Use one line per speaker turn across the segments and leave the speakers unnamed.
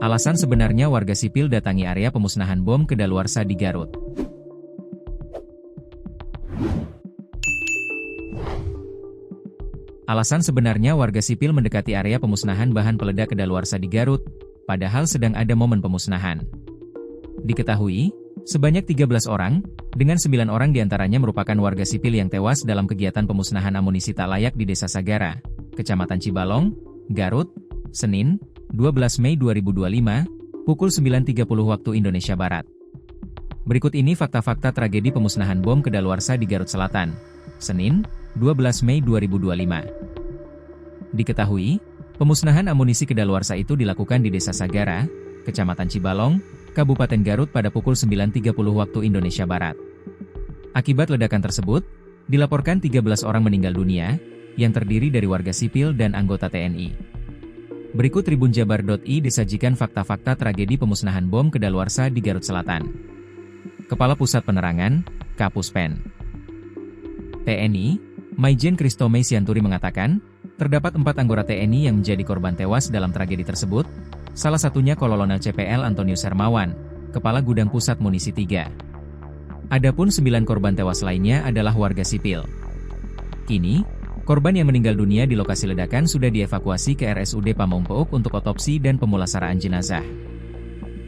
Alasan sebenarnya warga sipil datangi area pemusnahan bom kedaluarsa di Garut. Alasan sebenarnya warga sipil mendekati area pemusnahan bahan peledak kedaluarsa di Garut, padahal sedang ada momen pemusnahan. Diketahui, sebanyak 13 orang, dengan 9 orang diantaranya merupakan warga sipil yang tewas dalam kegiatan pemusnahan amunisi tak layak di Desa Sagara, Kecamatan Cibalong, Garut, Senin, 12 Mei 2025, pukul 9.30 waktu Indonesia Barat. Berikut ini fakta-fakta tragedi pemusnahan bom kedaluarsa di Garut Selatan, Senin, 12 Mei 2025. Diketahui, pemusnahan amunisi kedaluarsa itu dilakukan di Desa Sagara, Kecamatan Cibalong, Kabupaten Garut pada pukul 9.30 waktu Indonesia Barat. Akibat ledakan tersebut, dilaporkan 13 orang meninggal dunia, yang terdiri dari warga sipil dan anggota TNI. Berikut tribunjabar.i disajikan fakta-fakta tragedi pemusnahan bom kedaluarsa di Garut Selatan. Kepala Pusat Penerangan, Kapuspen TNI, Maijen Christomei Sianturi mengatakan, terdapat 4 anggota TNI yang menjadi korban tewas dalam tragedi tersebut, salah satunya Kolonel CPL Antonius Hermawan, Kepala Gudang Pusat Munisi 3. Adapun 9 korban tewas lainnya adalah warga sipil. Kini, korban yang meninggal dunia di lokasi ledakan sudah dievakuasi ke RSUD Pamengpeuk untuk otopsi dan pemulasaraan jenazah.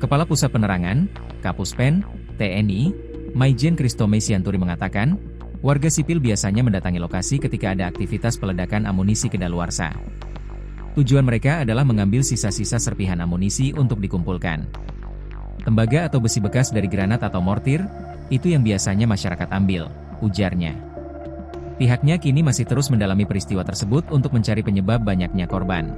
Kepala Pusat Penerangan, Kapuspen, TNI, Maijen Christomei Sianturi mengatakan, warga sipil biasanya mendatangi lokasi ketika ada aktivitas peledakan amunisi kedaluarsa. Tujuan mereka adalah mengambil sisa-sisa serpihan amunisi untuk dikumpulkan. Tembaga atau besi bekas dari granat atau mortir, itu yang biasanya masyarakat ambil, ujarnya. Pihaknya kini masih terus mendalami peristiwa tersebut untuk mencari penyebab banyaknya korban.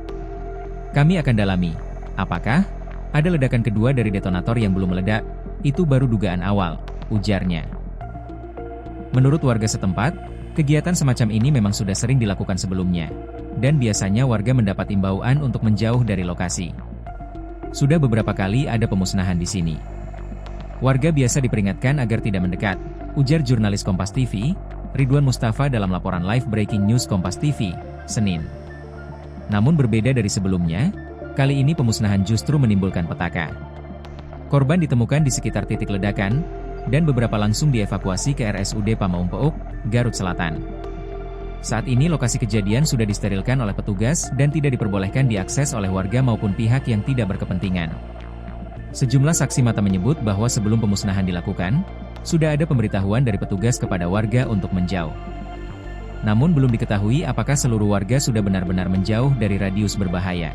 Kami akan dalami, apakah ada ledakan kedua dari detonator yang belum meledak, itu baru dugaan awal, ujarnya. Menurut warga setempat, kegiatan semacam ini memang sudah sering dilakukan sebelumnya, dan biasanya warga mendapat imbauan untuk menjauh dari lokasi. Sudah beberapa kali ada pemusnahan di sini. Warga biasa diperingatkan agar tidak mendekat, ujar jurnalis Kompas TV, Ridwan Mustafa dalam laporan live breaking news Kompas TV, Senin. Namun berbeda dari sebelumnya, kali ini pemusnahan justru menimbulkan petaka. Korban ditemukan di sekitar titik ledakan, dan beberapa langsung dievakuasi ke RSUD Pamengpeuk, Garut Selatan. Saat ini lokasi kejadian sudah disterilkan oleh petugas dan tidak diperbolehkan diakses oleh warga maupun pihak yang tidak berkepentingan. Sejumlah saksi mata menyebut bahwa sebelum pemusnahan dilakukan, sudah ada pemberitahuan dari petugas kepada warga untuk menjauh. Namun belum diketahui apakah seluruh warga sudah benar-benar menjauh dari radius berbahaya.